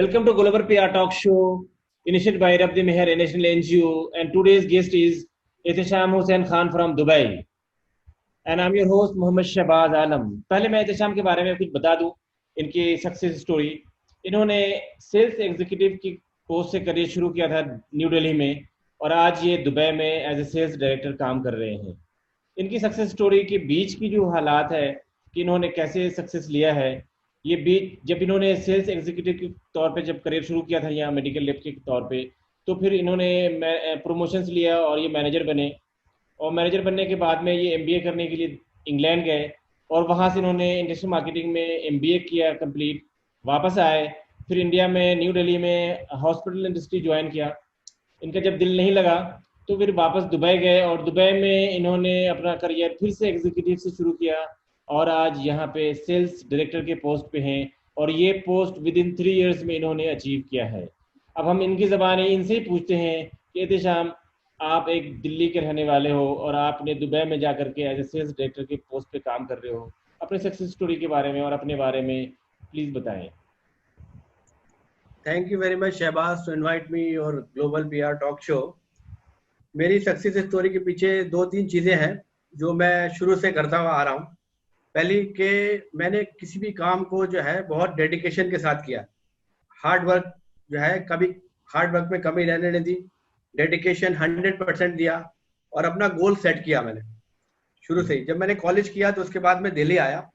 Welcome to Global PR Talk Show, initiated by Rabdi Meher National NGO, and today's guest is Ehtisham Hussain Khan from Dubai. And I'm your host Mohammed Shahbaz Alam. पहले मैं एहतिशाम के बारे में कुछ बता दूं, इनकी success story. इन्होंने सेल्स एग्जीक्यूटिव की पोस्ट से करियर शुरू किया था न्यू दिल्ली में, और आज ये दुबई में एज ए सेल्स डायरेक्टर काम कर रहे हैं। इनकी सक्सेस स्टोरी के बीच की जो हालात है कि इन्होंने कैसे सक्सेस लिया है, ये बीच जब इन्होंने सेल्स एग्जीक्यूटिव के तौर पे जब करियर शुरू किया था यहाँ मेडिकल लेब के तौर पे, तो फिर इन्होंने प्रमोशंस लिया और ये मैनेजर बने। और मैनेजर बनने के बाद में ये एमबीए करने के लिए इंग्लैंड गए, और वहाँ से इन्होंने इंडस्ट्रियल मार्केटिंग में एमबीए किया कंप्लीट। वापस आए, फिर इंडिया में न्यू दिल्ली में हॉस्पिटल इंडस्ट्री ज्वाइन किया। इनका जब दिल नहीं लगा तो फिर वापस दुबई गए, और दुबई में इन्होंने अपना करियर फिर से एग्जीक्यूटिव से शुरू किया, और आज यहाँ पे सेल्स डायरेक्टर के पोस्ट पे हैं, और ये पोस्ट विद इन 3 इयर्स में इन्होंने अचीव किया है। अब हम इनकी ज़बानी इनसे ही पूछते हैं कि एहतिशाम, आप एक दिल्ली के रहने वाले हो और आपने दुबई में जाकर के एज ए सेल्स डायरेक्टर के पोस्ट पे काम कर रहे हो, अपने सक्सेस स्टोरी के बारे में और अपने बारे में प्लीज़ बताएं। Thank you very much Shahbaz to invite me your global PR talk show. मेरी सक्सेस स्टोरी के पीछे 2-3 चीज़ें हैं जो मैं शुरू से करता हुआ आ रहा हूँ। पहली कि मैंने किसी भी काम को जो है बहुत डेडिकेशन के साथ किया। हार्ड वर्क जो है, कभी हार्ड वर्क में कमी रहने नहीं दी, डेडिकेशन 100% दिया और अपना गोल सेट किया मैंने शुरू से ही। जब मैंने कॉलेज किया तो उसके बाद मैं दिल्ली आया।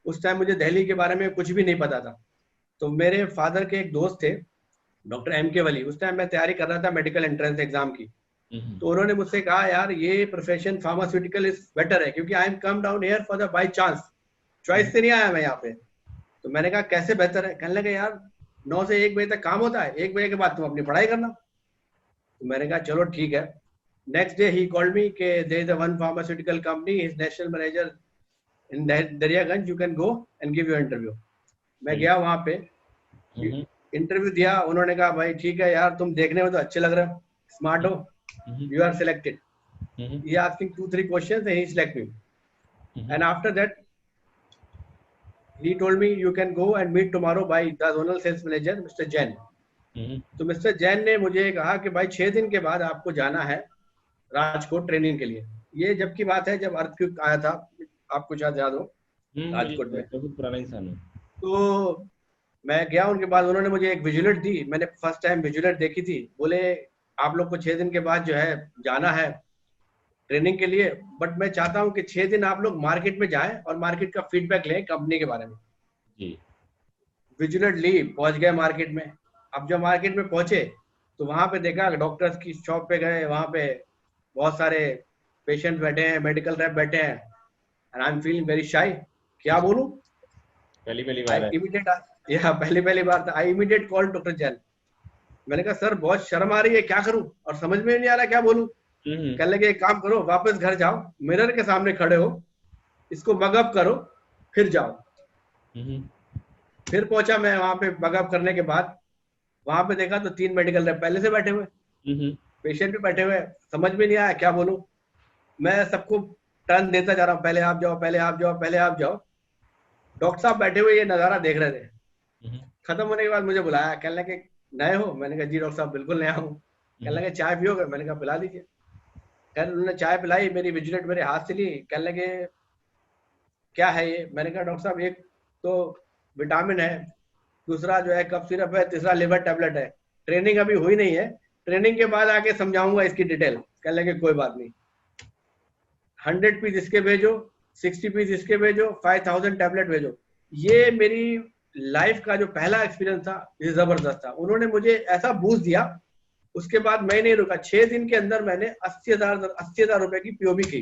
उस टाइम मुझे दिल्ली के बारे में कुछ भी नहीं पता था। तो मेरे फादर के एक दोस्त थे डॉक्टर M.K. वली, उस टाइम मैं तैयारी कर रहा था मेडिकल एंट्रेंस एग्जाम की। तो उन्होंने मुझसे कहा, यार ये प्रोफेशन फार्मास्यूटिकल इज बेटर है, क्योंकि I am come down here for the by chance, choice से नहीं आया मैं यहाँ पे। तो मैंने कहा कैसे बेहतर है? कहने लगे यार 9 से 1 बजे तक काम होता है, 1 बजे के बाद तुम अपनी पढ़ाई करना। तो मैंने कहा चलो ठीक है। Next day he called me के there is one pharmaceutical company, his national manager in Daryaganj, you can go and give your interview. मैं गया वहाँ पे, इंटरव्यू दिया। उन्होंने कहा भाई ठीक है यार, तुम देखने में तो अच्छे लग रहे हो, स्मार्ट हो, you are selected. He asking 2-3 questions and he select me. And after that he told me you can go and meet tomorrow by the zonal sales manager Mr. Jain. तो मिस्टर जैन ने मुझे कहा कि भाई 6 दिन के बाद आपको जाना है राजकोट ट्रेनिंग के लिए। ये जब की बात है जब अर्थक्वेक आया था, आपको शायद याद हो, राजकोट में। बहुत पुराना इंसान है। तो मैं गया, उनके बाद उन्होंने मुझे एक विजुलेट दी। मैंने फर्स्ट टाइम विजुलेट देखी थी। बोले आप लोग को 6 दिन के बाद जो है जाना है ट्रेनिंग के लिए, बट मैं चाहता हूं कि 6 दिन आप लोग मार्केट में जाएं और मार्केट का फीडबैक लें कंपनी के बारे में। जी। विजुलेट ली, पहुंच गए मार्केट में। अब जब मार्केट में पहुंचे तो वहां पे देखा डॉक्टर्स की शॉप पे गए, वहां पे बहुत सारे पेशेंट बैठे हैं, मेडिकल रैप बैठे हैं, and I am feeling very shy. क्या बोलूं? पहली बार था। आई इमीडिएट कॉल डॉक्टर जैन। मैंने कहा सर बहुत शर्म आ रही है, क्या करूं, और समझ में नहीं आ रहा क्या बोलूं। कहने लगे एक काम करो, वापस घर जाओ, मिरर के सामने खड़े हो, इसको मगअप करो, फिर जाओ। फिर पहुंचा मैं वहां पे। मगअप करने के बाद वहां पे देखा तो 3 मेडिकल रैप पहले से बैठे हुए, पेशेंट भी बैठे हुए। समझ में नहीं आया क्या बोलूं। मैं सबको टर्न देता जा रहा हूँ, पहले आप जाओ, पहले आप जाओ, पहले आप जाओ। डॉक्टर साहब बैठे हुए ये नजारा देख रहे थे। खत्म होने के बाद मुझे बुलाया, कहने लगे नए हो? मैंने कहा जी डॉक्टर साहब बिल्कुल नया हूँ। कहने लगे चाय पियोगे? मैंने कहा पिला दीजिए। खैर उन्होंने चाय पिलाई, मेरी विजिलेट मेरे हाथ से ली। कहने लगे क्या है ये? मैंने कहा डॉक्टर साहब एक तो विटामिन है, दूसरा जो है कफ सिरप है, तीसरा लिवर टैबलेट है। ट्रेनिंग अभी हुई नहीं है, ट्रेनिंग के बाद आके समझाऊंगा इसकी डिटेल। कहने लगे कोई बात नहीं, 100 पीस इसके भेजो, 60 पीस इसके भेजो, 5000 टैबलेट भेजो। ये मेरी लाइफ का जो पहला एक्सपीरियंस था, ये जबरदस्त था। उन्होंने मुझे ऐसा बूस्ट दिया, उसके बाद मैं नहीं रुका। 6 दिन के अंदर मैंने 80,000 रुपए की पीओबी की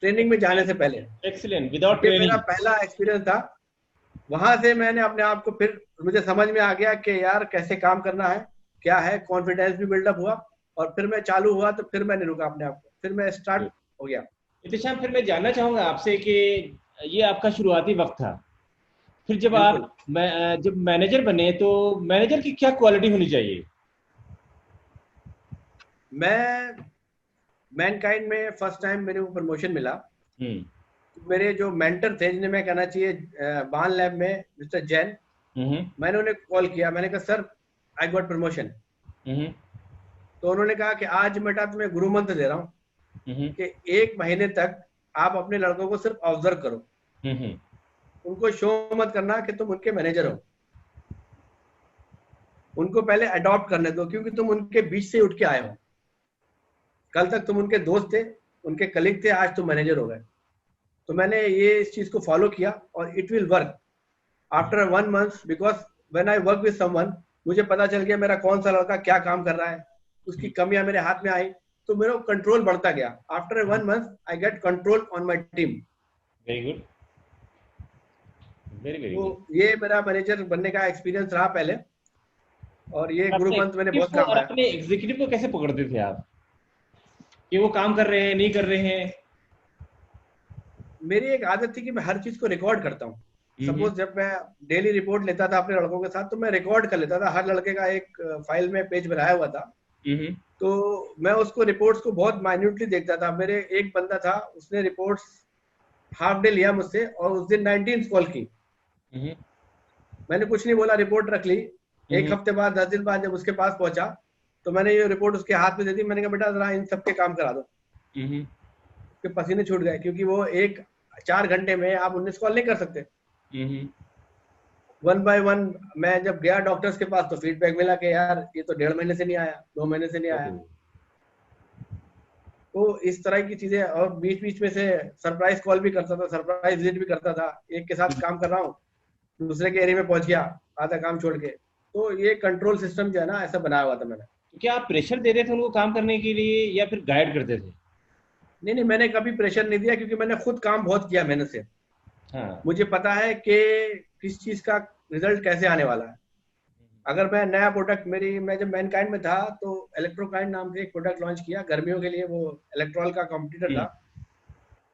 ट्रेनिंग में जाने से पहले। Excellent, without training. मेरा पहला एक्सपीरियंस था। वहां से मैंने अपने आप को, फिर मुझे समझ में आ गया कि यार कैसे काम करना है, क्या है, कॉन्फिडेंस भी बिल्डअप हुआ, और फिर मैं चालू हुआ। तो फिर मैं नहीं रुका अपने आप को, फिर मैं स्टार्ट हो गया। एहतिशाम, फिर मैं जानना चाहूंगा आपसे कि ये आपका शुरुआती वक्त था, फिर जब आप जब मैनेजर बने तो मैनेजर की क्या क्वालिटी होनी चाहिए? मैं मैनकाइंड में फर्स्ट टाइम मेरे को प्रमोशन मिला। मेरे जो मेंटर थे, जिन्हें मैं कहना चाहिए बान लैब में मिस्टर जैन, मैंने उन्हें कॉल किया, मैंने कहा सर आई गॉट प्रमोशन। तो उन्होंने कहा कि आज बेटा तुम्हें गुरु मंत्र दे रहा हूँ कि 1 महीने तक आप अपने लड़कों को सिर्फ ऑब्जर्व करो, उनको शो मत करना कि तुम उनके मैनेजर हो, उनको पहले अडॉप्ट करने दो, क्योंकि तुम उनके बीच से उठ के आए हो। कल तक तुम उनके दोस्त थे, उनके कलीग थे, आज तुम मैनेजर हो गए। तो मैंने ये इस चीज को फॉलो किया और it will work after 1 month, because when I work with someone, मुझे पता चल गया मेरा कौन सा लड़का क्या काम कर रहा है, उसकी कमियां मेरे हाथ में आई, तो मेरा कंट्रोल बढ़ता गया। After 1 month I get control on my team. Very good, very तो गुड। ये मेरा मैनेजर बनने का एक्सपीरियंस रहा पहले, और ये गुरु मंत्र मैंने बहुत काम और आया। अपने एग्जीक्यूटिव को कैसे पकड़ते थे आप कि वो काम कर रहे हैं नहीं कर रहे हैं? मेरी एक आदत थी कि मैं हर चीज को रिकॉर्ड करता हूँ। सपोज जब मैं डेली रिपोर्ट लेता था अपने लड़कों के साथ, तो मैं रिकॉर्ड कर लेता था, हर लड़के का एक फाइल में पेज बनाया हुआ था। तो मैं उसको रिपोर्ट्स को बहुत माइन्यूटली देखता था। मेरे एक बंदा था, उसने रिपोर्ट्स हाफ डे लिया मुझसे और उस दिन 19 कॉल की। मैंने कुछ नहीं बोला, रिपोर्ट रख ली। एक हफ्ते बाद 10 दिन बाद जब उसके पास पहुंचा, तो मैंने ये रिपोर्ट उसके हाथ में दे दी। मैंने कहा बेटा जरा इन सबके काम करा दो। उसके पसीने छूट गए, क्योंकि वो 4 घंटे में आप 19 कॉल नहीं कर सकते। 1 बाय 1 मैं जब गया डॉक्टर्स के पास, तो फीडबैक मिला कि यार ये तो 1.5 महीने से नहीं आया, 2 महीने से नहीं आया। तो इस तरह की चीजें, और बीच बीच में से सरप्राइज कॉल भी करता था, सरप्राइज विजिट भी करता था। एक के साथ काम कर रहा हूँ, दूसरे के एरिया में पहुंच गया आधा काम छोड़ के। तो ये कंट्रोल सिस्टम जो है ना, ऐसा बनाया हुआ था मैंने। तो क्या आप प्रेशर देते थे उनको काम करने के लिए या फिर गाइड करते थे? नहीं नहीं, मैंने कभी प्रेशर नहीं दिया, क्योंकि मैंने खुद काम बहुत किया मेहनत से। हाँ। मुझे पता है कि किस चीज का रिजल्ट कैसे आने वाला है। अगर मैं नया प्रोडक्ट, मैं जब मैनकाइंड में था तो इलेक्ट्रोकाइंड नाम से एक प्रोडक्ट लॉन्च किया गर्मियों के लिए, वो इलेक्ट्रॉल का कॉम्पिटिटर था।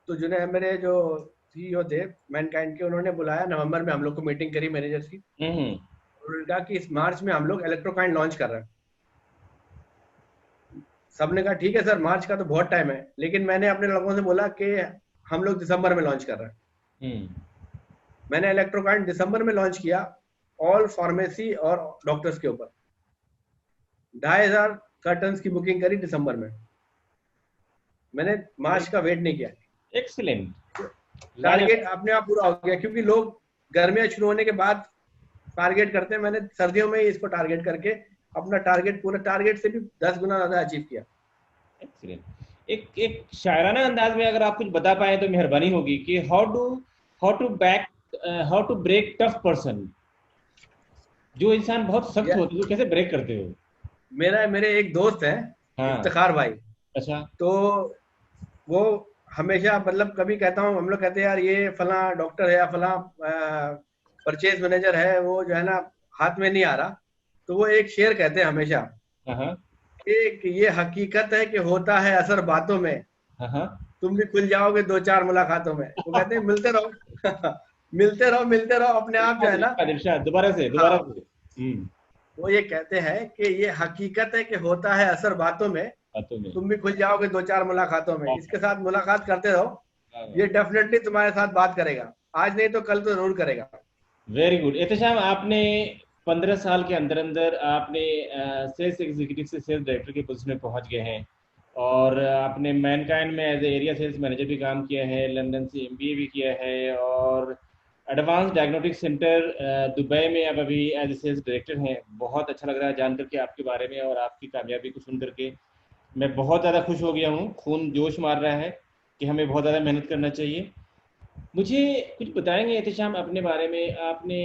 तो मेरे जो सीईओ थे मैनकाइंड के, उन्होंने बुलाया नवंबर में, हम लोग को मीटिंग करी मैनेजर्स की। उन्होंने कहा कि इस मार्च में हम लोग इलेक्ट्रोकाइंड लॉन्च कर रहे हैं। सबने कहा ठीक है सर, मार्च का तो बहुत टाइम है। लेकिन मैंने अपने लोगों से बोला कि हम लोग दिसंबर में लॉन्च कर रहे हैं। मैंने इलेक्ट्रोकाइंड दिसंबर में लॉन्च किया, ऑल फार्मेसी और डॉक्टर्स के ऊपर 2,500 कर्टन्स की बुकिंग करी दिसंबर में। मैंने मार्च का वेट नहीं किया। एक्सीलेंट। टारगेट अपने आप पूरा हो गया, क्योंकि लोग गर्मियां शुरू होने के बाद टारगेट करते हैं। मैंने सर्दियों में ही इसको टारगेट करके अपना टारगेट पूरा टारगेट से भी 10 गुना ज्यादा अचीव किया। एक्सीलेंट। एक शायराना अंदाज में अगर आप कुछ बता पाए तो मेहरबानी होगी कि how to break tough person, जो इंसान बहुत सख्त होते हैं, वो कैसे ब्रेक करते हो? मेरे एक दोस्त है, इफ्तिखार भाई। अच्छा। तो वो हमेशा, मतलब कभी कहता हूँ, हम लोग कहते हैं यार ये फला डॉक्टर है या फला परचेज मैनेजर है, वो जो है ना हाथ में नहीं आ रहा। तो वो एक शेर कहते हैं हमेशा कि ये हकीकत है कि होता है असर बातों में, तुम भी खुल जाओगे 2-4 मुलाकातों में। वो कहते हैं मिलते रहो मिलते रहो अपने आप जो है ना। दोबारा से। वो ये कहते हैं कि ये हकीकत है कि होता है असर बातों में, तुम भी खुल जाओगे 2-4 मुलाकातों में। इसके साथ मुलाकात करते रहो, ये डेफिनेटली तुम्हारे साथ बात करेगा, आज नहीं तो कल तो जरूर करेगा। Very good. एहतशाम, आपने 15 साल के अंदर अंदर आपने सेल्स एग्जीक्यूटिव से सेल्स डायरेक्टर के पोजीशन में पहुंच गए हैं, और आपने मैनकाइंड में as a area sales manager भी काम किया है, लंदन से एमबीए भी किया है, और एडवांस डायग्नोस्टिक सेंटर दुबई में आप अभी एज ए सेल्स डायरेक्टर हैं। बहुत अच्छा लग रहा है जान करके आपके बारे में और आपकी कामयाबी को सुन करके। मैं बहुत ज़्यादा खुश हो गया हूँ, खून जोश मार रहा है कि हमें बहुत ज़्यादा मेहनत करना चाहिए। मुझे कुछ बताएंगे एहतशाम अपने बारे में? आपने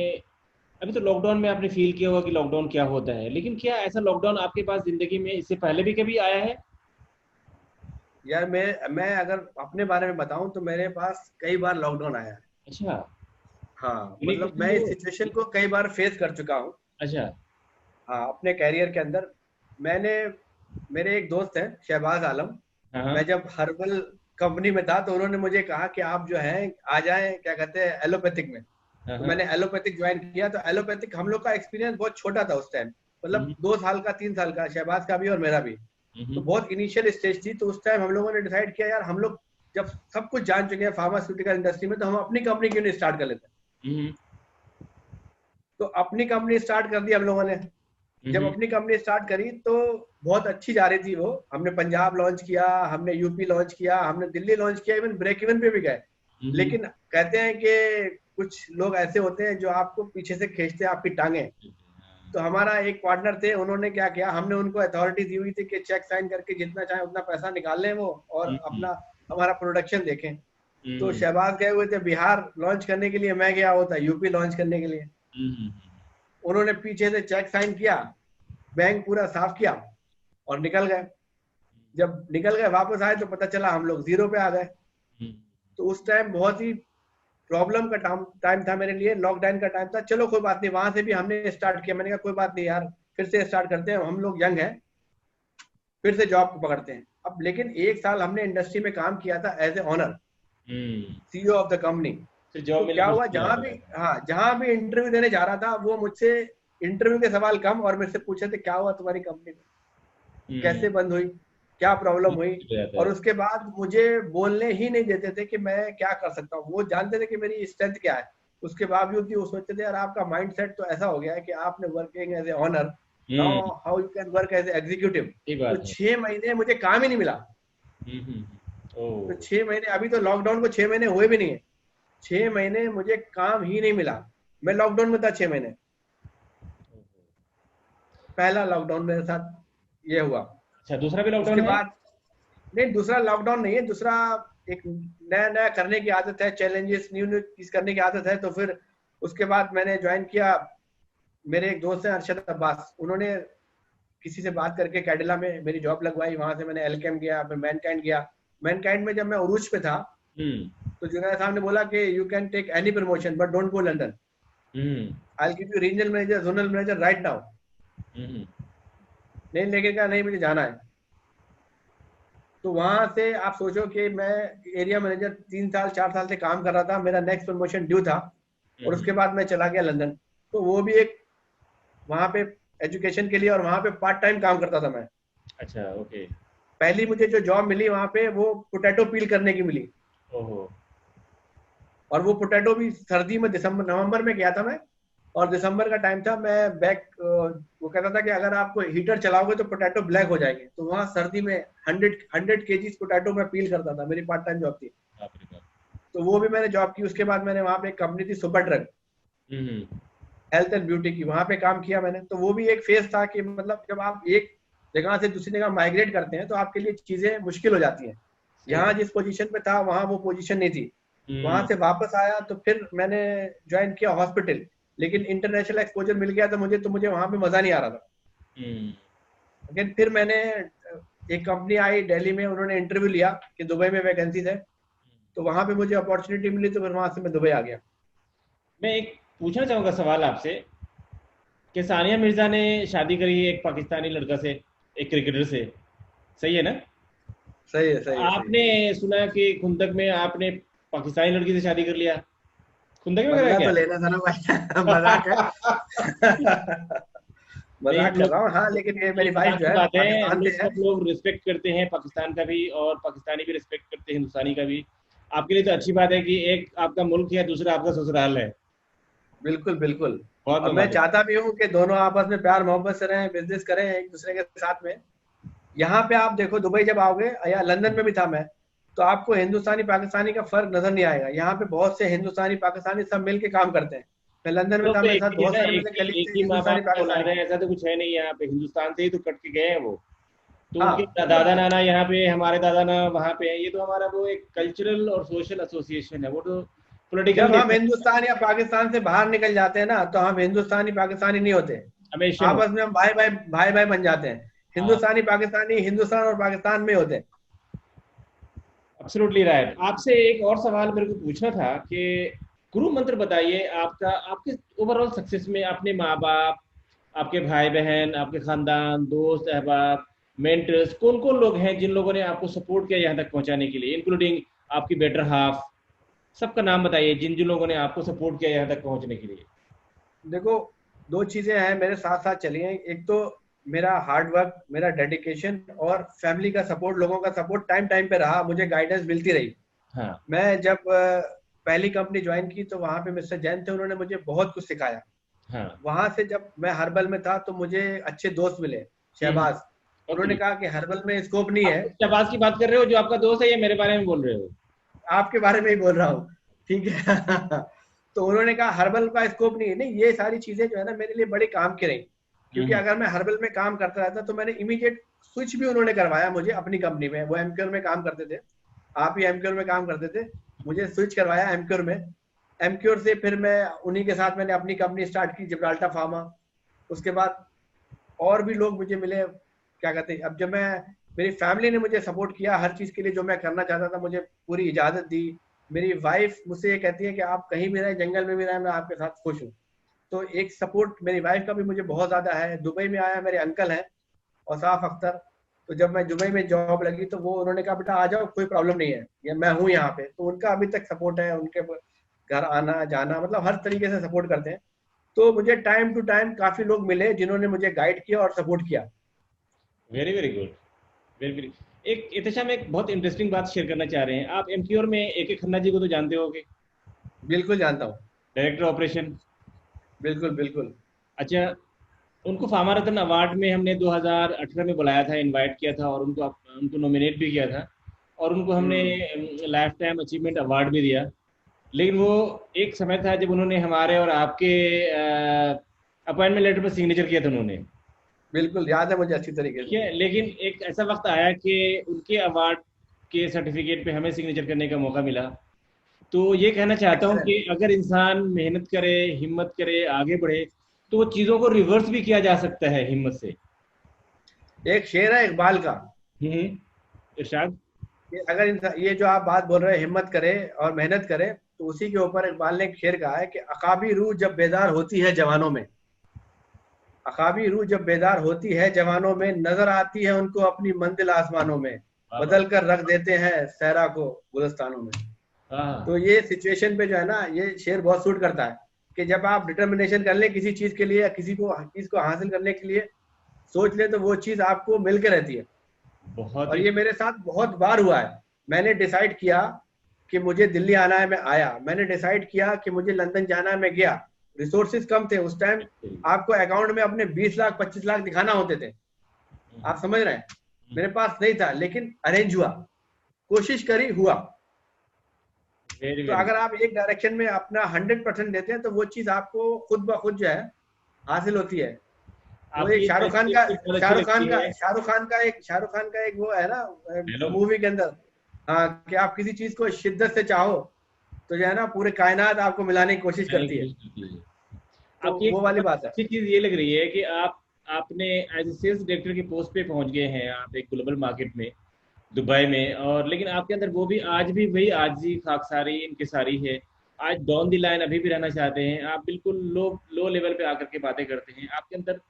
अभी तो लॉकडाउन में आपने फील किया होगा कि लॉकडाउन क्या होता है, लेकिन क्या ऐसा लॉकडाउन आपके पास जिंदगी में इससे पहले भी कभी आया है? यार मैं अगर अपने बारे में बताऊं तो मेरे पास कई बार लॉकडाउन आया है। अच्छा। हाँ, मतलब मैं इस सिचुएशन को कई बार फेस कर चुका हूँ। अच्छा। हाँ, अपने कैरियर के अंदर मेरे एक दोस्त है शहबाज आलम। मैं जब हर्बल कंपनी में था तो उन्होंने मुझे कहा कि आप जो है आ जाएं, क्या कहते हैं, एलोपैथिक में। तो मैंने एलोपैथिक ज्वाइन किया। तो एलोपैथिक हम लोग का एक्सपीरियंस बहुत छोटा था उस टाइम, मतलब 2 साल का 3 साल का, शहबाज का भी और मेरा भी। तो बहुत इनिशियल स्टेज थी। तो उस टाइम हम लोगों ने डिसाइड किया यार हम लोग जब सब कुछ जान चुके हैं फार्मास्यूटिकल इंडस्ट्री में, तो हम अपनी कंपनी क्यों नहीं स्टार्ट कर लेते। तो अपनी कंपनी स्टार्ट कर दी हम लोगों ने। जब अपनी कंपनी स्टार्ट करी तो बहुत अच्छी जा रही थी वो। हमने पंजाब लॉन्च किया, हमने यूपी लॉन्च किया, हमने दिल्ली लॉन्च किया, इवन ब्रेक इवन पे भी गए। लेकिन कहते हैं कि कुछ लोग ऐसे होते हैं जो आपको पीछे से खींचते हैं आपकी टांगे। तो हमारा एक पार्टनर थे, उन्होंने क्या किया, हमने उनको अथॉरिटी दी हुई थी कि चेक साइन करके जितना चाहे उतना पैसा निकाल लें वो, और अपना हमारा प्रोडक्शन देखें। तो शहबाज गए हुए थे बिहार लॉन्च करने के लिए, मैं गया होता यूपी लॉन्च करने के लिए। उन्होंने पीछे से चेक साइन किया, बैंक पूरा साफ किया और निकल गए। जब निकल गए वापस आए तो पता चला हम लोग जीरो पे आ गए। तो उस टाइम बहुत ही प्रॉब्लम का टाइम था मेरे लिए, लॉकडाउन का टाइम था। चलो कोई बात नहीं, वहां से भी हमने स्टार्ट किया। मैंने कहा कोई बात नहीं यार, फिर से स्टार्ट करते हैं, हम लोग यंग हैं, फिर से जॉब पकड़ते हैं। अब लेकिन एक साल हमने इंडस्ट्री में काम किया था as a owner, CEO of the company. तो क्या हुआ, जहां भी इंटरव्यू देने जा रहा था, वो मुझसे इंटरव्यू के सवाल कम और मेरे से पूछे थे क्या हुआ तुम्हारी कंपनी में, कैसे बंद हुई, क्या प्रॉब्लम हुई। और उसके बाद मुझे बोलने ही नहीं देते थे कि मैं क्या कर सकता हूँ। वो जानते थे कि मेरी स्ट्रेंथ क्या है, उसके बावजूद भी वो सोचते थे यार आपका माइंडसेट तो ऐसा हो गया है कि आपने working as a owner, now how you can work as a executive. तो 6 महीने मुझे काम ही नहीं मिला। तो 6 महीने, अभी तो लॉकडाउन को 6 महीने हुए भी नहीं है, 6 महीने मुझे काम ही नहीं मिला। मैं लॉकडाउन में था 6 महीने। पहला लॉकडाउन मेरे साथ ये हुआ। अच्छा, दूसरा भी लॉकडाउन उसके बाद नहीं, दूसरा लॉकडाउन नहीं है, दूसरा एक नया नया करने की आदत है, चैलेंजेस न्यू चीज करने की आदत है। तो फिर उसके बाद मैंने ज्वाइन किया, मेरे एक दोस्त हैं अरशद अब्बास, उन्होंने किसी से बात करके कैडिला में मेरी जॉब लगवाई। वहां से मैंने एलकेम गया, फिर मैनकाइंड गया। मैनकाइंड में जब मैं उरूज पे था तो जुनैद साहब ने बोला कि you can take any promotion but don't go London, I will give you regional manager, zonal manager right now. नहीं, लेकिन कहा नहीं मुझे जाना है। तो वहां से आप सोचो कि मैं एरिया मैनेजर 3 साल 4 साल से काम कर रहा था, मेरा नेक्स्ट प्रमोशन ड्यू था, और उसके बाद मैं चला गया लंदन। तो वो भी एक वहां पे एजुकेशन के लिए, और वहां पे पार्ट टाइम काम करता था मैं। अच्छा, ओके। पहली मुझे जो जॉब मिली वहां पे वो पोटैटो पील करने की मिली। ओहो। और वो पोटैटो भी सर्दी में, दिसंबर नवंबर में गया था मैं, और दिसंबर का टाइम था। मैं वो कहता था कि अगर आप हीटर चलाओगे तो पोटैटो ब्लैक हो जाएंगे। तो वहाँ सर्दी में 100 केजीज पोटैटो मैं पील करता था, मेरी पार्ट टाइम जॉब थी। तो वो भी मैंने जॉब की। उसके बाद मैंने वहाँ पे एक कंपनी थी super drug, health and beauty की, वहां पे काम किया मैंने। तो वो भी एक फेज था कि मतलब जब आप एक जगह से दूसरी जगह माइग्रेट करते हैं तो आपके लिए चीजें मुश्किल हो जाती हैं। यहाँ जिस पोजीशन पे था वहां वो पोजीशन नहीं थी। वहां से वापस आया तो फिर मैंने ज्वाइन किया हॉस्पिटल, लेकिन इंटरनेशनल एक्सपोजर मिल गया था मुझे वहां पे मजा नहीं आ रहा था। लेकिन फिर मैंने एक कंपनी आई दिल्ली में, उन्होंने इंटरव्यू लिया कि दुबई में वैकेंसीज है, तो वहां पे मुझे अपॉर्चुनिटी मिली, तो फिर वहां से मैं दुबई आ गया। मैं एक पूछना चाहूंगा सवाल आपसे कि सानिया मिर्जा ने शादी करी है एक पाकिस्तानी लड़का से, एक क्रिकेटर से, सही है ना? सही है, सही है। आपने सुना कि खुंदक में आपने पाकिस्तानी लड़की से शादी कर लिया? खुंदक में करा क्या? तो लेना था ना भाई, मजाक है। मजाक कर रहा हूँ। हाँ, लेकिन ये मेरी वाइफ जो है बात है, पाकिस्तान से है। सब लोग रिस्पेक्ट करते हैं पाकिस्तान का भी, और पाकिस्तानी भी रिस्पेक्ट करते हैं हिंदुस्तानी का भी। आपके लिए तो अच्छी बात है कि एक आपका मुल्क है, दूसरा आपका ससुराल है। बिल्कुल बिल्कुल। बहुत और मैं चाहता भी हूँ कि दोनों आपस में प्यार मोहब्बत से रहें, बिजनेस करें एक दूसरे के साथ में। यहाँ पे आप देखो, दुबई जब आओगे, या लंदन में भी था मैं, तो आपको हिंदुस्तानी पाकिस्तानी का फर्क नजर नहीं आएगा। यहाँ पे बहुत से हिंदुस्तानी पाकिस्तानी सब मिल के काम करते हैं। मैं लंदन में लोग था, तो मेरे एक साथ ही है बहुत ना, सारे एक मेरे ही कलीग एक थे ही माँ हिंदुस्तानी बाप की औलाद पाकिस्तानी। है, ऐसा तो कुछ है नहीं। यहाँ पे हिंदुस्तान से ही तो कट के गए हैं वो। तो उनके हाँ, दादा नाना यहाँ पे, हमारे दादा नाना वहाँ पे है। ये तो हमारा वो एक कल्चरल और सोशल एसोसिएशन है, वो तो पॉलिटिकल जब नहीं हम हिंदुस्तान या पाकिस्तान से बाहर निकल जाते हैं ना, तो हम हिंदुस्तानी पाकिस्तानी नहीं होते। हमेशा हो। आपस में हम भाई भाई भाई भाई बन जाते हैं। हाँ, हिंदुस्तानी पाकिस्तानी हिंदुस्तान और पाकिस्तान में होते हैं। Absolutely right. आपसे एक और सवाल मेरे को पूछना था कि गुरु मंत्र बताइए आपका, आपके ओवरऑल सक्सेस में अपने माँ बाप, आपके भाई बहन, आपके खानदान, दोस्त अहबाब, मेंटर्स, कौन कौन लोग हैं जिन लोगों ने आपको सपोर्ट किया यहाँ तक पहुँचाने के लिए, इंक्लूडिंग आपकी बेटर हाफ? सबका नाम बताइए जिन जिन लोगों ने आपको सपोर्ट किया यहाँ तक पहुँचने के लिए। देखो, दो चीजें हैं मेरे साथ साथ चली हैं। एक तो मेरा हार्ड वर्क, मेरा डेडिकेशन, और फैमिली का सपोर्ट, लोगों का सपोर्ट टाइम टाइम पे रहा, मुझे गाइडेंस मिलती रही। हाँ। मैं जब पहली कंपनी ज्वाइन की तो वहां पे मिस्टर जैन थे, उन्होंने मुझे बहुत कुछ सिखाया। हाँ। वहां से जब मैं हर्बल में था तो मुझे अच्छे दोस्त मिले, शहबाज। उन्होंने ओके। कहा कि हर्बल में स्कोप नहीं आप है। शहबाज की बात कर रहे हो जो आपका दोस्त है, या मेरे बारे में बोल रहे हो? आपके बारे में ही बोल रहा हूँ, ठीक है। तो उन्होंने कहा हर्बल का स्कोप नहीं है। नहीं, ये सारी चीजें जो है ना मेरे लिए बड़ी काम की रही, क्योंकि हम्म। अगर मैं हर्बल में काम करता रहता तो मैंने इमीडिएट स्विच भी उन्होंने करवाया मुझे अपनी कंपनी में। वो एमक्योर में काम करते थे, आप ही एमक्योर में काम करते थे, मुझे स्विच करवाया एमक्योर में। एमक्योर से फिर मैं उन्हीं के साथ मैंने अपनी कंपनी स्टार्ट की, जिब्राल्टर फार्मा। उसके बाद और भी लोग मुझे मिले, क्या कहते हैं, अब जब मैं, मेरी फैमिली ने मुझे सपोर्ट किया हर चीज के लिए, जो मैं करना चाहता था मुझे पूरी इजाजत दी। मेरी वाइफ मुझसे ये कहती है कि आप कहीं भी रहे, जंगल में भी रहे, मैं आपके साथ खुश हूँ। तो एक सपोर्ट मेरी वाइफ का भी मुझे बहुत ज्यादा है। दुबई में आया, मेरे अंकल हैं औसाफ अख्तर, तो जब मैं दुबई में जॉब लगी तो वो उन्होंने कहा बेटा आ जाओ, कोई प्रॉब्लम नहीं है, ये मैं हूँ यहाँ पे। तो उनका अभी तक सपोर्ट है, उनके घर आना जाना, मतलब हर तरीके से सपोर्ट करते हैं। तो मुझे टाइम टू टाइम काफी लोग मिले जिन्होंने मुझे गाइड किया और सपोर्ट किया। Very very good. Very very. एक इत्तेशाम, एक बहुत इंटरेस्टिंग बात शेयर करना चाह रहे हैं। आप एमक्यूर में AK खन्ना जी को तो जानते होगे, बिल्कुल जानता हूँ। Director operation. बिल्कुल बिल्कुल। अच्छा, उनको फार्मा रत्न अवार्ड में हमने 2018 में बुलाया था, इनवाइट किया था, और उनको नॉमिनेट भी किया था, और उनको हमने हम्म। लाइफ टाइम अचीवमेंट अवार्ड भी दिया। लेकिन वो एक समय था जब उन्होंने हमारे और आपके अपॉइंटमेंट लेटर पर सिग्नेचर किया था उन्होंने। बिल्कुल याद है मुझे अच्छी तरीके ठीक से। है, लेकिन एक ऐसा वक्त आया कि उनके अवार्ड के सर्टिफिकेट पे हमें सिग्नेचर करने का मौका मिला। तो ये कहना चाहता हूँ एक्सेलेंट। कि अगर इंसान मेहनत करे, हिम्मत करे, आगे बढ़े, तो वो चीज़ों को रिवर्स भी किया जा सकता है हिम्मत से। एक शेर है इकबाल का, इरशाद। कि अगर ये जो आप बात बोल रहे हैं हिम्मत करे और मेहनत करे, तो उसी के ऊपर इकबाल ने एक शेर कहा है कि अकाबी रूह जब बेदार होती है जवानों में, अकाबी रूह जब बेदार होती है जवानों में, नजर आती है उनको अपनी मंजिल आसमानों में, वाह। बदल कर रख देते हैं सहरा को गुलस्तानों में। तो हाँ। ये सिचुएशन पे जो है ना, ये शेर बहुत सूट करता है, कि जब आप डिटर्मिनेशन कर ले किसी चीज के लिए या किसी को चीज को हासिल करने के लिए सोच ले, तो वो चीज आपको मिल के रहती है। बहुत और ही। ये मेरे साथ बहुत बार हुआ है। मैंने डिसाइड किया कि मुझे दिल्ली आना है, मैं आया। मैंने डिसाइड किया कि मुझे लंदन जाना है, मैं गया। रिसोर्सेज कम थे उस टाइम, आपको अकाउंट में अपने 20 लाख 25 लाख दिखाना होते थे, आप समझ रहे हैं। मेरे पास नहीं था, लेकिन अरेंज हुआ, कोशिश करी, हुआ। वेरी तो वेरी। अगर आप एक डायरेक्शन में अपना 100% देते हैं तो वो चीज आपको खुद ब खुद जो है हासिल होती है। वो एक आपकी शाहरुख खान का, मुझे बहुत अच्छी लगती है। शाहरुख खान का एक वो है ना हेलो। मूवी के अंदर, हाँ, कि आप किसी चीज को शिद्दत से चाहो तो जो है ना पूरे कायनात आपको मिलाने की कोशिश मैंने करती है। कोशिश करती है। तो आपकी एक वो वाली बहुत बात है। अच्छी चीज ये लग रही है कि आपने एज ए सेल्स डायरेक्टर की पोस्ट पे पहुंच गए हैं आप एक ग्लोबल मार्केट में, दुबई में, और लेकिन आपके अंदर वो भी आज भी वही आजी खाकसारी इनकिसारी है। आज डाउन द लाइन अभी भी रहना चाहते हैं आप, बिल्कुल लो लो लेवल पे आकर के बातें करते हैं। आपके अंदर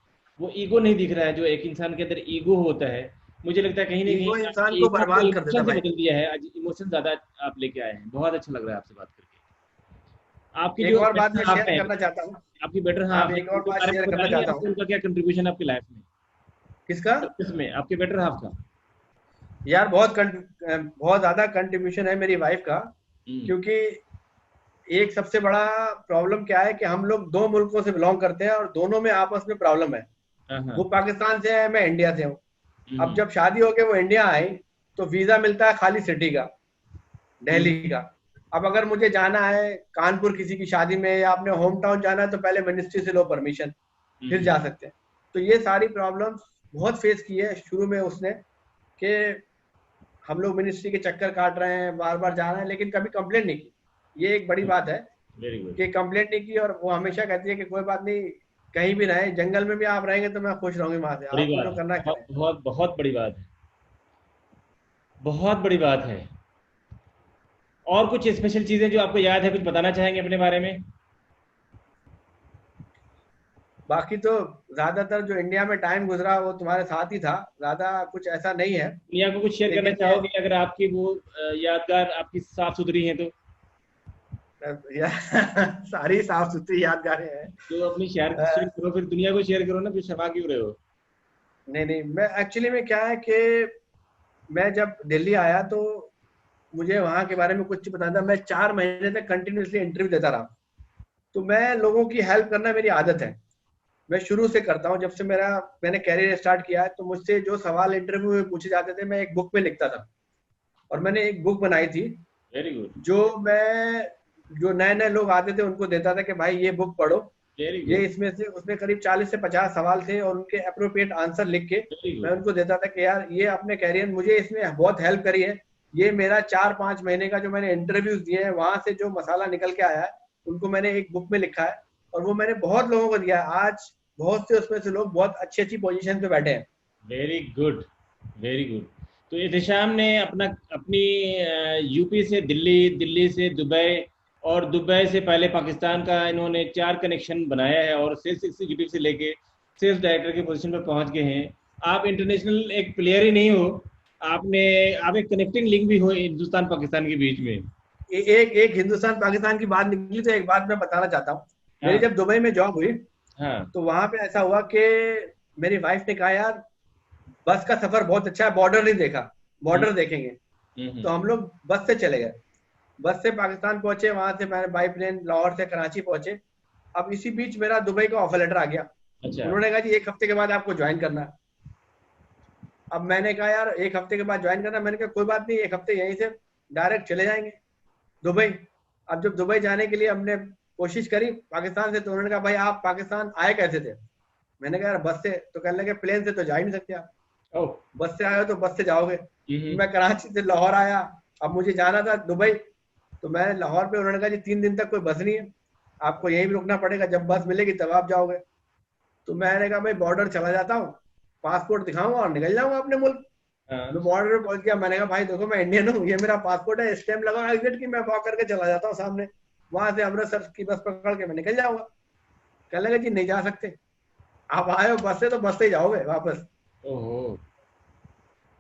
वो ईगो नहीं दिख रहा है जो एक इंसान के अंदर ईगो होता है। मुझे लगता है कहीं ना ईगो कहीं इंसान को ईगो को बर्बाद कर देता इमोशन से भाई। बदल दिया है, आज इमोशन ज्यादा आप लेके आए हैं। बहुत अच्छा लग रहा है आपसे बात करके। आपकी एक जो और बात बेटर मैं हाफ शेयर है, करना चाहता हूँ। आपकी बेटर आप हाफ है, एक और उनके बात बारे में शेयर करना बताएंगे चाहता आपको, हूँ। उनका क्या कंट्रीब्यूशन आपकी लाइफ में, किसका? इसमें आपके बेटर हाफ का? यार बहुत ज्यादा कंट्रीब्यूशन है मेरी वाइफ का। हम्म। क्योंकि एक सबसे बड़ा प्रॉब्लम क्या है कि हम लोग दो मुल्कों से बिलोंग करते हैं और दोनों में आपस में प्रॉब्लम है। हाँ वो हाँ। पाकिस्तान से है, मैं इंडिया से हूँ। अब हम्म। जब शादी होके वो इंडिया आई तो वीजा मिलता है खाली सिटी का, हम्म। दिल्ली का। अब अगर मुझे जाना है कानपुर किसी की शादी में या अपने होम टाउन जाना है तो पहले मिनिस्ट्री से लो परमिशन, फिर हम्म। जा सकते हैं। तो ये सारी प्रॉब्लम्स बहुत फेस की है शुरू में उसने, कि हम लोग मिनिस्ट्री के चक्कर काट रहे हैं, बार बार जा रहे हैं, लेकिन कभी कंप्लेंट नहीं की। ये एक बड़ी बात है वेरी गुड। कि कंप्लेंट नहीं की। और वो हमेशा कहती है कि कोई बात नहीं, कहीं भी रहे, जंगल में भी आप रहेंगे तो मैं खुश रहूंगी, वहां से बड़ी आपको बात जो है, करना है बहुत करें। बहुत बहुत बड़ी बात है, बहुत बड़ी बात है। और कुछ स्पेशल चीजें जो आपको याद है, कुछ बताना चाहेंगे अपने बारे में? बाकी तो ज्यादातर जो इंडिया में टाइम गुजरा वो तुम्हारे साथ ही था, ज्यादा कुछ ऐसा नहीं है। दुनिया को कुछ शेयर करना लेकिन ये चाहोगे अगर आपकी वो यादगार आपकी साफ सुथरी है तो? या, सारी साफ सुथरी यादगारें हैं। तो अपनी शेयर अ, शेयर करो, फिर दुनिया को शेयर करो ना, फिर शर्मा क्यों रहे हो? नहीं नहीं, मैं एक्चुअली में क्या है कि मैं जब दिल्ली आया तो मुझे वहां के बारे में कुछ पता था। मैं 4 महीने तक कंटिन्यूसली इंटरव्यू देता रहा। तो मैं लोगों की हेल्प करना मेरी आदत है, मैं शुरू से करता हूँ। जब से मैंने कैरियर स्टार्ट किया है, तो मुझसे जो सवाल इंटरव्यू में पूछे जाते थे मैं एक बुक में लिखता था, और मैंने एक बुक बनाई थी वेरी गुड, जो नए नए लोग आते थे उनको देता था कि भाई ये बुक पढ़ो, वेरी ये गुड, इसमें से उसमें करीब 40 से 50 सवाल थे, और उनके अप्रोप्रिएट आंसर लिख के वेरी मैं गुड। उनको देता था कि यार ये अपने कैरियर मुझे इसमें बहुत हेल्प करी है, ये मेरा 4-5 महीने का जो मैंने इंटरव्यूज दिए हैं वहां से जो मसाला निकल के आया है उनको मैंने एक बुक में लिखा है, और वो मैंने बहुत लोगों को दिया है। आज बहुत से उसमें से लोग बहुत अच्छी अच्छी पोजीशन पे बैठे हैं। Very good, very good. तो एहतेशाम ने अपनी यूपी से दिल्ली, दिल्ली से दुबई, और दुबई से पहले पाकिस्तान का इन्होंने 4 कनेक्शन बनाया है, और सेल्स एग्जीक्यूटिव से लेके सेल्स डायरेक्टर की पोजीशन पर पहुंच गए हैं। आप इंटरनेशनल एक प्लेयर ही नहीं हो, आप एक कनेक्टिंग लिंक भी हो हिंदुस्तान पाकिस्तान के बीच में। एक एक हिंदुस्तान पाकिस्तान की बात निकली तो एक बात मैं बताना चाहता हूँ। मेरी हाँ, जब दुबई में जॉब हुई हाँ। तो वहां पे ऐसा हुआ कि मेरी वाइफ ने कहा यार बस का सफर बहुत अच्छा है, बॉर्डर नहीं देखा, हम्म, बॉर्डर देखेंगे। तो हम लोग बस से चले गए, बस से पाकिस्तान पहुंचे, वहां से मैंने बाई प्लेन लाहौर से कराची पहुंचे। अब इसी बीच मेरा दुबई का ऑफर लेटर आ गया, अच्छा। उन्होंने कहा जी 1 हफ्ते के बाद आपको ज्वाइन करना है। अब मैंने कहा यार 1 हफ्ते के बाद ज्वाइन करना, मैंने कहा कोई बात नहीं, 1 हफ्ते यहीं से डायरेक्ट चले जाएंगे दुबई। अब जब दुबई जाने के लिए हमने कोशिश करी पाकिस्तान से, तो उन्होंने कहा भाई आप पाकिस्तान आए कैसे थे? मैंने कहा यार बस से। तो कहने लगे प्लेन से तो जा ही नहीं सकते आप, ओह। बस से आए हो तो बस से जाओगे। हम्म, मैं कराची से लाहौर आया, अब मुझे जाना था दुबई, तो मैं लाहौर पे, उन्होंने कहा जी 3 दिन तक कोई बस नहीं है, आपको यहीं भी रुकना पड़ेगा, जब बस मिलेगी तब आप जाओगे। तो मैंने कहा भाई बॉर्डर चला जाता हूँ, पासपोर्ट दिखाऊंगा और निकल जाऊंगा अपने मुल्क। हाँ। मैं बॉर्डर पे पहुंच गया, मैंने कहा भाई देखो मैं इंडियन हूँ, ये मेरा पासपोर्ट है, स्टैम्प लगा एग्जिट की, मैं वॉक करके चला जाता हूँ सामने, वहां से अमृतसर की बस पकड़ के मैं निकल जाऊंगा। कहने लगे जी नहीं जा सकते, आप आए हो बस से तो बस से ही जाओगे वापस। ओहो।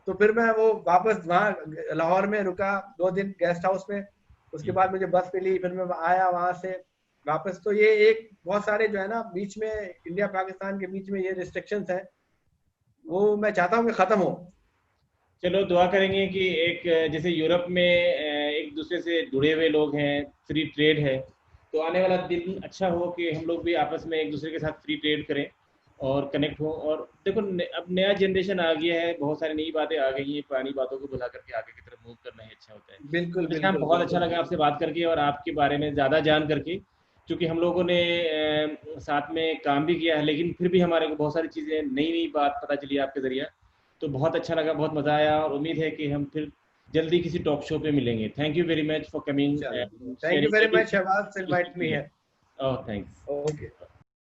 तो फिर मैं वो वापस वहाँ लाहौर में रुका 2 दिन गेस्ट हाउस में, उसके बाद मुझे बस मिली, फिर मैं आया वहां से वापस। तो ये एक बहुत सारे जो है ना बीच में इंडिया पाकिस्तान के बीच में ये रिस्ट्रिक्शंस है, वो मैं चाहता हूँ कि खत्म हो। चलो दुआ करेंगे कि एक जैसे यूरोप में एक दूसरे से जुड़े हुए लोग हैं, फ्री ट्रेड है, तो आने वाला दिन अच्छा हो कि हम लोग भी आपस में एक दूसरे के साथ फ्री ट्रेड करें और कनेक्ट हो। और देखो अब नया जनरेशन आ गया है, बहुत सारी नई बातें आ गई हैं, पुरानी बातों को भुला करके आगे की तरफ मूव करना ही अच्छा होता है। बिल्कुल तो इसका बिल्कुल बहुत अच्छा बिल्कुल। लगा आपसे बात करके और आपके बारे में ज़्यादा जान करके, क्योंकि हम लोगों ने साथ में काम भी किया है, लेकिन फिर भी हमारे को बहुत सारी चीज़ें, नई नई बात पता चली आपके ज़रिए। तो बहुत अच्छा लगा, बहुत मज़ा आया, और उम्मीद है कि हम फिर जल्दी किसी टॉक शो पे मिलेंगे। Thank you very much for coming चलो and thank you sharing very every much Shahbaz, invite me है। Oh thanks. ओके।